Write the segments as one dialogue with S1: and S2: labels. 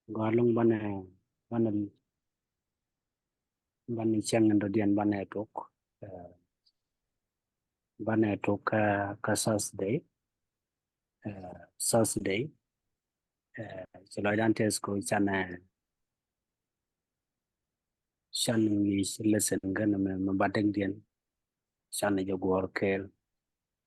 S1: Galung bana chang ndo dian bana tok ka Saturday chalo dan tes ko chan ni lesson gan me bateng dian chan jo gor kel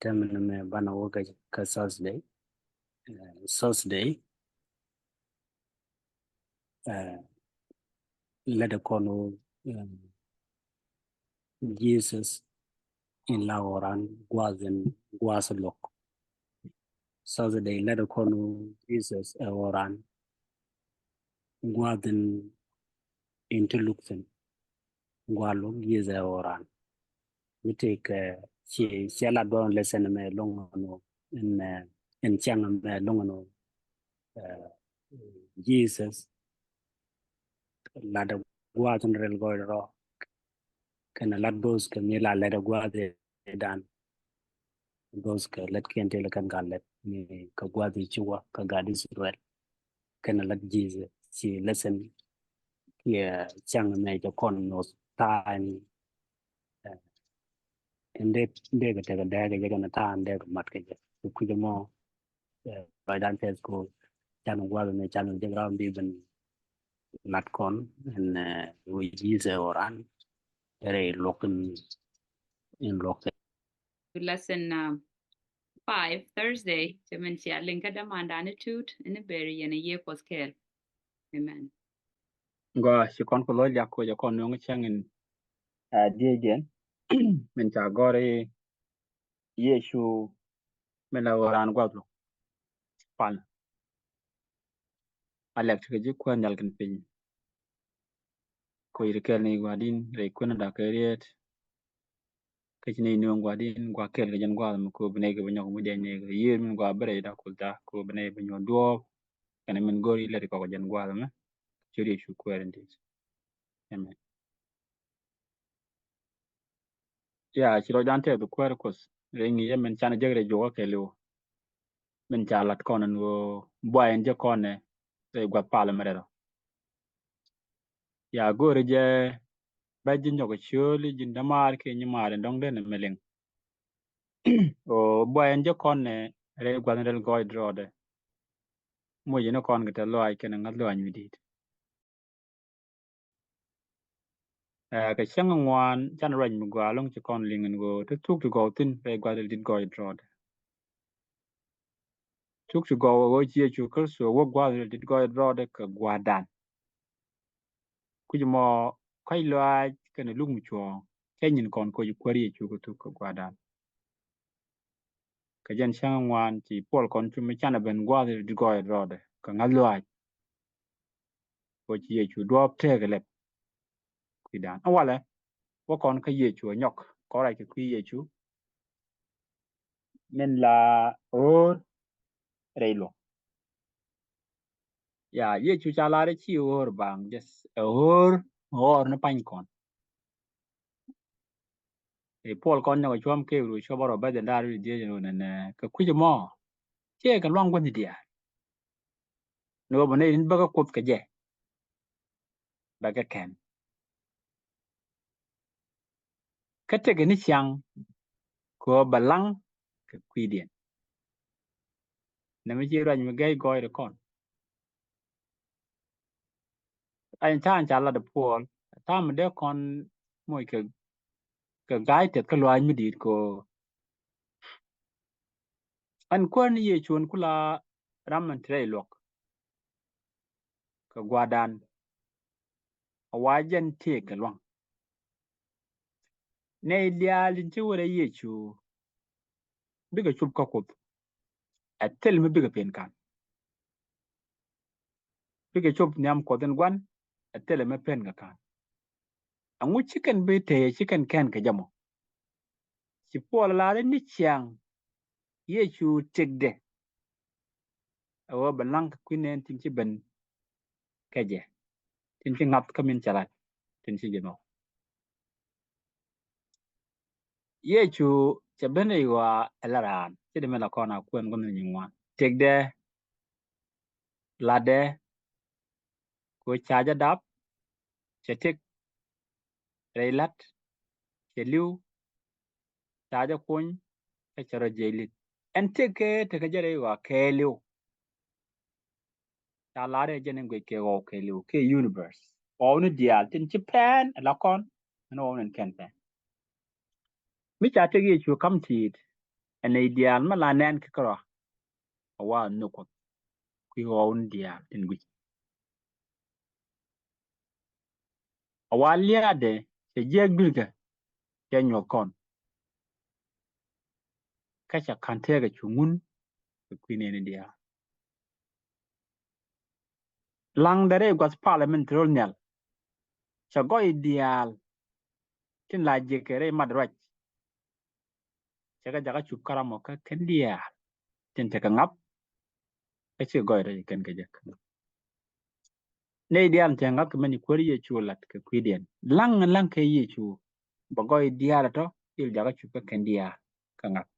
S1: tem me bana wo ka Saturday let kono Jesus in laoran gwaselok Saturday let kono Jesus oran gwaden into lukten gwalo gize oran we take she la don lesson me longono in chang me longono Jesus la da gwaden rel goiro kana la dos ke mi la da gwade dan dos ke let kente le kan galet ni ka gwade chiwa ka gadi Israel kana la Jesus she lesson yeah chang me jo kon no time inde ga daga daga na ta ande mat ke ku mo by dan test ko chan gwa me chan de gram bi ben mat kon and we use oran ere loken in loken
S2: Lesson 5 Thursday Tementia linka demandane tut in a berry and a year for scale. Amen.
S3: Go si kon ko lo ya ko ja kon no changin die den men ta gore Yesu men la oran gwadlo pal alek ke ji ko nyal kan pin ko ir kel ni gwadin re ko na da keriet ke ni no gwadin gwa kel ga jan gwa ko bne ga banyo mu de ne ga yir min gwa bare da kulta ko bne banyo do kana min gori le ko jan gwa ma chiri shu ko erndi amen ya chiro dante do ko ko re ngi yemen chana jagre jo ke lo min chalat konan go boyen je kone re gwa pala merero ya gore je bajin yogo choli jin damar ke nyimare ndong den meleng o boyen je kone re gwa ndel goy drode mo yino kon gete lo ay ken ngal lo anyu dit ka chang ngwan chan rany mu gwa long che kon lingen go to tuk to go tin re gwa del dit goy drode tuk to go go chi chu kurso wo gwa del dit goy drode ka gwa dan kujimo kai lo ay ken lung mu chuo kenyin kon ko yu kwari chu ko tuk ka gwa dan ka jen chang ngwan chi pol kon chu me chan ben gwa del dit goy drode ka ngal lo ay ko chi chu drop te ga lep kuidan awale wo kon ka ye chu nyok ko ra ki kwi ye chu men la or reilo ya ye chu cha la re chi or bang des or na pan kon e pol kon nyok chom ke ru cho baro ba den dar ri je no ne ka kwi mo che ka long kon dia no bo ne in ba ka kop ka je ba ka ken ka te ga ni chang ko balang ka kwi dien na me chi ra ni gai goi re kon anh cha la de pol ta me de kon moi ka gai te ka lo anh mi dit ko an kwan ye chuon kula raman tre lok ka gwadan awajen te ka long ne lialin ci wala ye chu biga chup ka kop atel mi biga pen kan biga chup nyam ko den gwan atel me pen ka kan angu chicken be te chicken ken ka jamo ci pol la ni chiang ye chu tegde awa balang kwinen tin ci ben kaje tin ci ngap ka min chalat tin ci gino ye chu ci ben wa elaran ci de mena kona kwen gon ni ngwa tegde lade ko chaja dap chetik reilat cheliu chaja kun ka charo jelit enteke te ka jare wa keliu ta lare jenen gwe ke o keliu ke universe o ni dial tin Japan la kon no nen ken pe mi cha te gi chu kam ti en dial ma la nen ke kro wa no ko ki o ni dial tin gwi wa liade te jeg bilga ke nyokon ka cha kante ga chungun ku ne dia lang dare gwas parliament rol nyal cha go ideal tin la je kere madraj cha ga jaga chup karamo ka ken dia tin te ka ngap ka che go re ken ke jak ne diam te ngap mani kwari ye chulat ka kwiden lang ke ye chu ba go ideal to il jaga chup ka ken dia ka ngap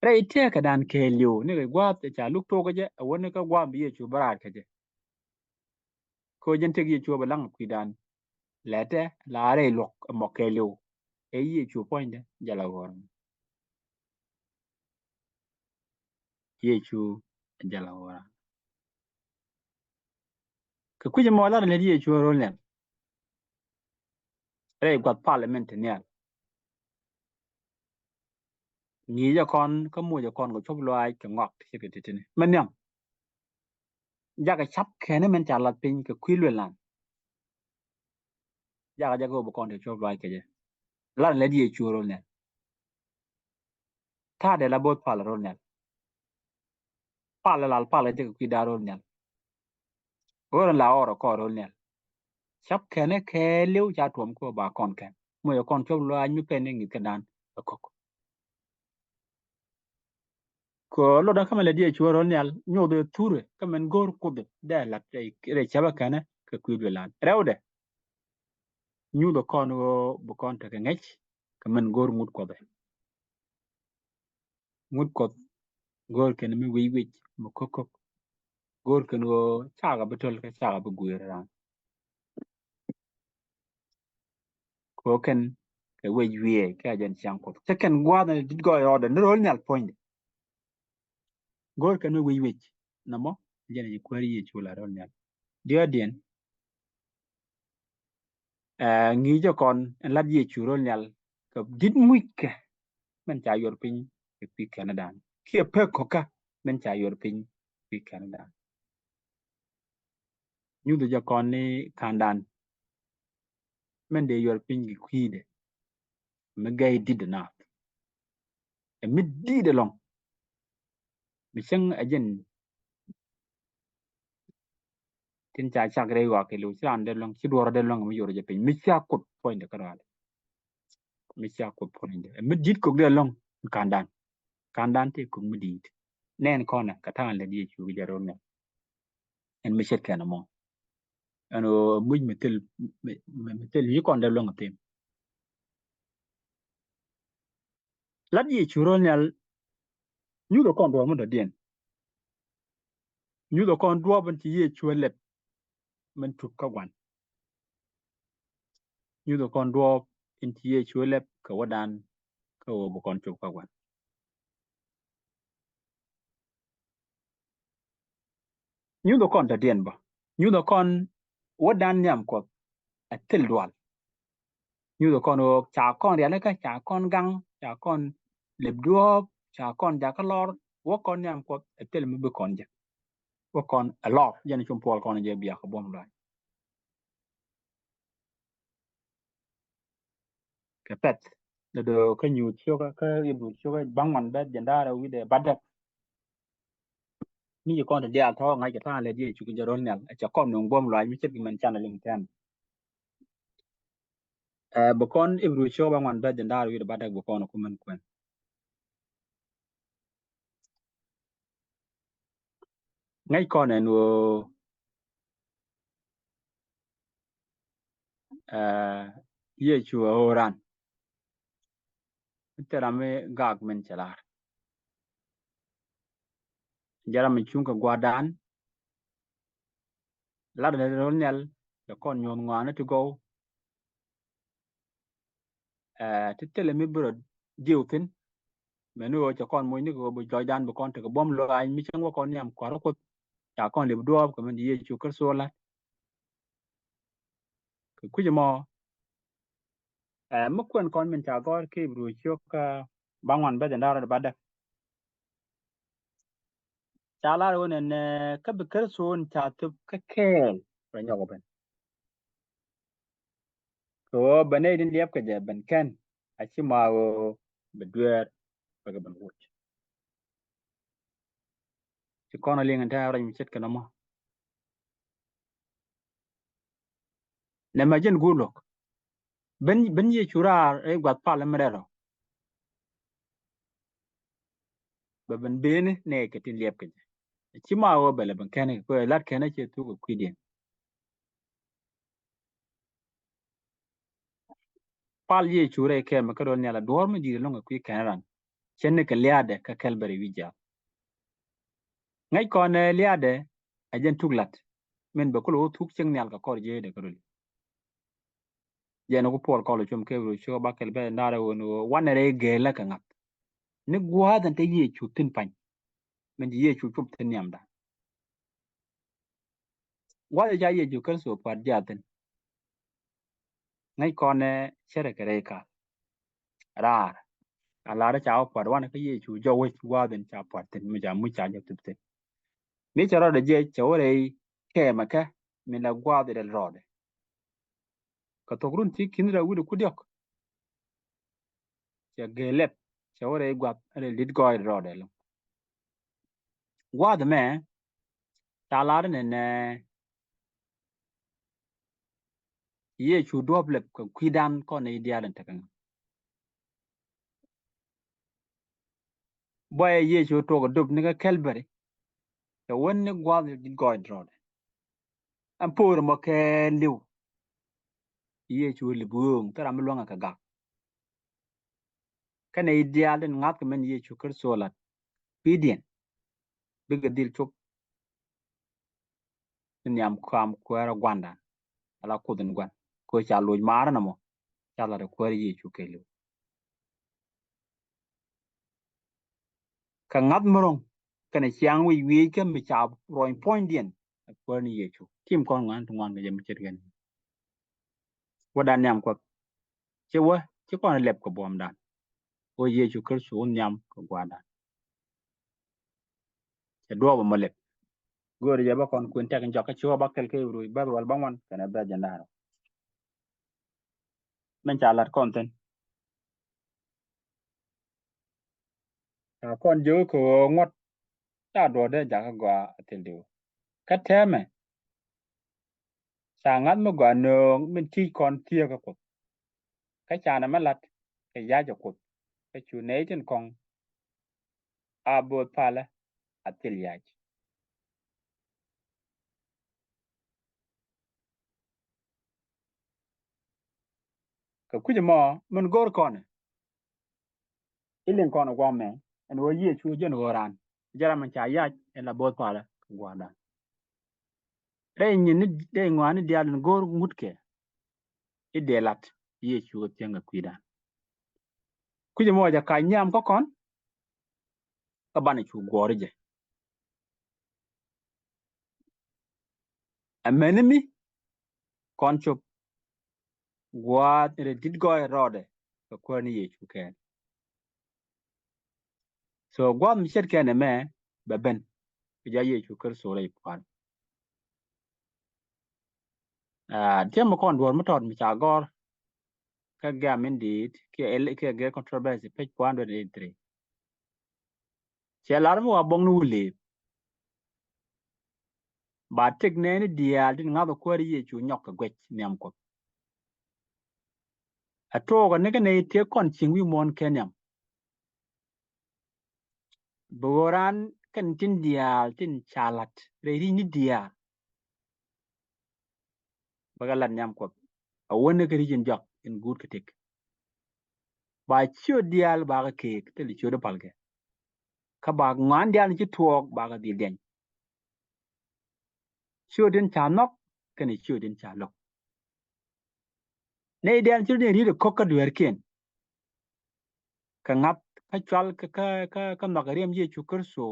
S3: re ite ka dan ke liu ne ga gwa cha luk to ga je woni ka gwa bi ye chu barat ka je ko jen te ye chu ba lang kwidan lete la re lok mo ke liu e ye chu point jala goran ye chu jala goran ka kuje mo la ne ye chu rol ne re gwa parliament ne ni ja kon ka mu ja kon ko chop loai ka ngok ti ke ti ne man nyam ja ka chap ke ne men cha lat pin ka kwi lwe lan ja ko bo kon te chop loai ke je la ne ye chu rol ne ta de la bot pal rol ne pal te ka kwi da rol ne ora la ora ko rol ne chap ke ne ke liu ja tuom ko ba kon ke mu ja kon chop loai mi pe ne ngi ka dan ko ko lo da kama le die chuoro nyal nyodo ture kama ngor kude da la re chaba kana ka kwidwe lan rewde nyudo kon go bu kon ta ngech kama ngor mut kode mut kod gor ken mi wi mo kokok gor ken go chaga betol ka chaga bu guira ran ko ken ka we ka jan chang ko te ken gwa da dit go yo da rol nyal point gor ken mi wi namo jene ji kwari ye chula rol nyal dia dien ngi jo kon lad ye churol nyal ka dit muike men cha yor pin e pi Canada ki pe koka men cha yor pin pi Canada nyu jo kon ni kandan men de yor pin gi kwide me gay did na e mi di de long mi chang ajen tin cha chak re wa ke lu chan de long chi dor de long mi yor je pin mi cha kut point de kara mi cha kut point de mi dit ko de long kandan te ko mi dit nen kona katan le di chu ge ro ne en mi chet kana mo ano muj metel yi kon de long tem lat yi churo nyal nyu do kon do mo do dien nyu do kon do ban ti ye chuole men tu ka wan nyu do kon do in ti ye chuole ka wadan ka wo bo kon tu ka wan nyu do kon da dien ba nyu do kon wadan nyam ko atel dual nyu do kon o cha kon ya ka cha kon gang cha kon leb duo cha kon ja ka lor wo kon nyam ko atel mu be kon ja wo kon a lot yen chum pol kon je bia ko bom lo ka pet le do ka nyu chyo ka ibu chyo bang man bet janda ra wi de badak ni kon de dia tho ngai ka ta le di chu ga ron nyal cha kon no bom lo mi chet gi man chan ling ten bo kon ibu chyo bang man bet janda ra wi de badak bo kon ko man kwen ngai kon en wo ye chu oran tera me gag men chalar jara mình chung ka gwa dan la da rol nyal da kon nyon ngwana to go titele mi bro diutin menu cho con moy ni go bu joy dan bu kon te bom lo ay mi chang ko nyam ko ko ya kon le do ko man ye chu kar so la ku mo mo kon kon min cha go ke bru chu ka bangon ba da ndara ba da cha la ro ne ka bi kar so ta tu ka kel ra nyogo ben ko bane din liap ka je ben ken a chi ma go be duer ba ga ben wuch chi kon le ngata ra mi chet kana mo ne ma jen gulok ben ye chura e gwat pa le mrero ba ben bene ne ka tin liap ka je chi ma go be le ben ken ko lat ken che tu ko kwidien pal ye chure ke ma ka ron nyala dor ma jiri longa kwi kanaran chenne ka liade ka kelbari wija ngai kon liade ajen tuglat men ba kulo tuk cheng nyal ka kor je de karul je no ko pol kolo chum ke ru cho ba kel be ndare won wan re ge la ka ngap ni gwa dan te ye chu tin pan men ye chu chup tin nyam da wa ja ye ju kan so par ja tin ngai kon chere ka re ka ra ala ra cha par wan ka ye chu jo we gwa dan cha par tin mu ja mu cha ja tup tin ni charo de je chore ke ma ka min la gwa de rode ka togrun ti kinra wudu kudyok cha gelep cha ore gwa ale lit goy rode lo gwa de me ta la ne ye chu doble ko kwidan ko ne idealen takan boy ye chu to go dub ni ga kelbere cha wonne gwa de lit goy rode am por mo ke liu ye chu li buong tara mi longa ka ga kana idealen ngat men ye chu ker solat pidien biga dil chuk nyam kam kwara gwanda ala kudin gwan ko cha luj mara na mo cha la de kwari ye chu ke liu ka ngat morong kana chiang wi ke mi cha roin point dien ko ni ye chu kim kon ngan tu ngan ga yem chet gen wadan nyam ko che wa che kon lep ko bom dan o ye chu ker su nyam ko gwada che do ba mo lep gor je ba kon kun tek njok ka chu ba kel ke ru ba wal bangwan kana ba jandaro men cha lat kon ten kon jo ko ngot ta do de ja ka gwa atel de ka teme sa ngat mo gwa no min ti kon tie ka ko ka cha na malat ka ya jo ko ka chu ne ten kong a bo pala atel ya ka kuje mo mun gor kon ilin kon gwa me en wo ye chu jen goran jara man cha ya en la bo pala gwa da re nyi ni de ngwa ni dia gor mutke idelat ye chu tenga kwida kuje mo ja ka nyam ko kon ka bani chu gori je amenimi kon chup gwa re dit go rode ka ko ni ye chu ke so gwa mi shet ke ne me beben ja ye chu ker so re kwan tem kon dor mo ton mi cha gor ka ga min dit ke ge controversy page 183 che lar mo abong nu le ba tek ne ni dia din nga ba ko ye chu nyok ka gwech nyam ko ato ga ne ne te kon ching wi mon kenyam boran kan tin dia tin chalat re ri ni dia bagalan nyam ko a woni ka rijin jok in good ka tek ba chiyo dial ba ka ke te li chiyo de palke ka ba ngan dial chi tuok ba ga dil den chu den cha nok ka ni chu den cha lok nei dial chu den ri ko ka duer ken ka ngat ka chal ka magarem ye chu kurso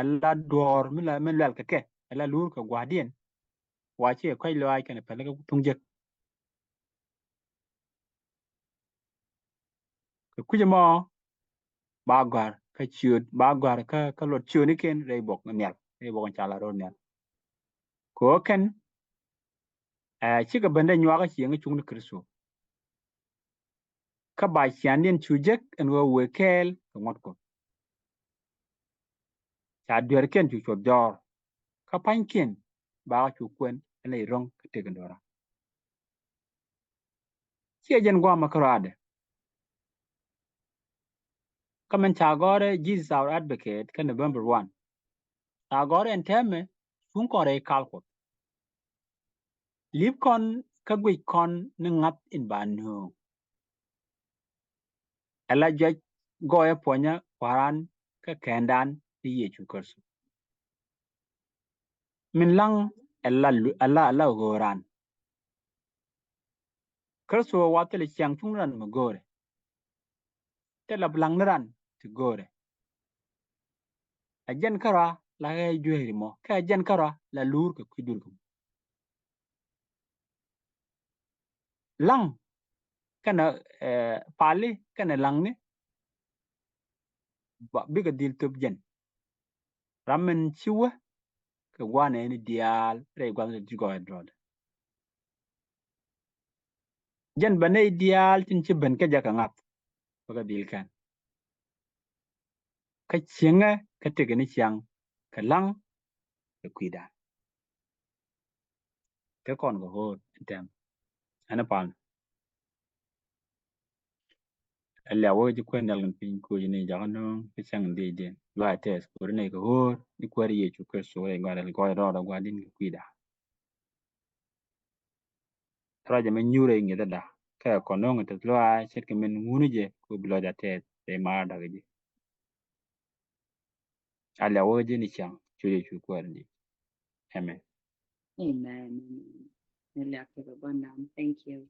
S3: alla dor min lal ka ke alla lur ka gwadien wa che kai lo ai ka ne pele ka tungjek ka kujemo ba gwar ka chiut ba gwar ka lot chiu ni ken rei bok nyal rei bok chala ro nyal ko ken chi ka bende nywa ka chieng chung ni kurso ka ba chian den chujek en wo wekel ka ngot ko cha duer ken chu chot jor ka pan ken ba chu kwen ele rong ka te ndora chi jen gwa makarade kamen cha gore Jesus our advocate ka November 1 cha gore en teme sun kore kalko lip kon ka gwi kon ni ngat in banu ala jaj goye ponya waran ka kendan ni ye chu kurso min lang alla goran kurso watele chiang chung ran mo gore te la blang ran ti gore ajen kara la ga jueri mo ka ajen kara la lur ka kudur ko lang kana pali kana lang ni ba biga dil tub jen ramen chiwa ka wane ni dial re gwan ti go drod jen bane dial tin ci ben ka jaka ngat baga dil kan ka chinga ka tege ni chiang ka lang ka kwida ka kon go ho tem ana pan alla wo ji kwen dal pin ko ni ja no ka chang de de la tes ko ne ko ho ni kwari ye chu ka so e ngara ko ro ro gwa din kwida raja men nyure ngi da ka ko no ngi to la chet ke men ngunu je ko blo da te e ma da ge alla wo ji ni chang chu ye chu kwar ni amen
S2: Amen. Thank you.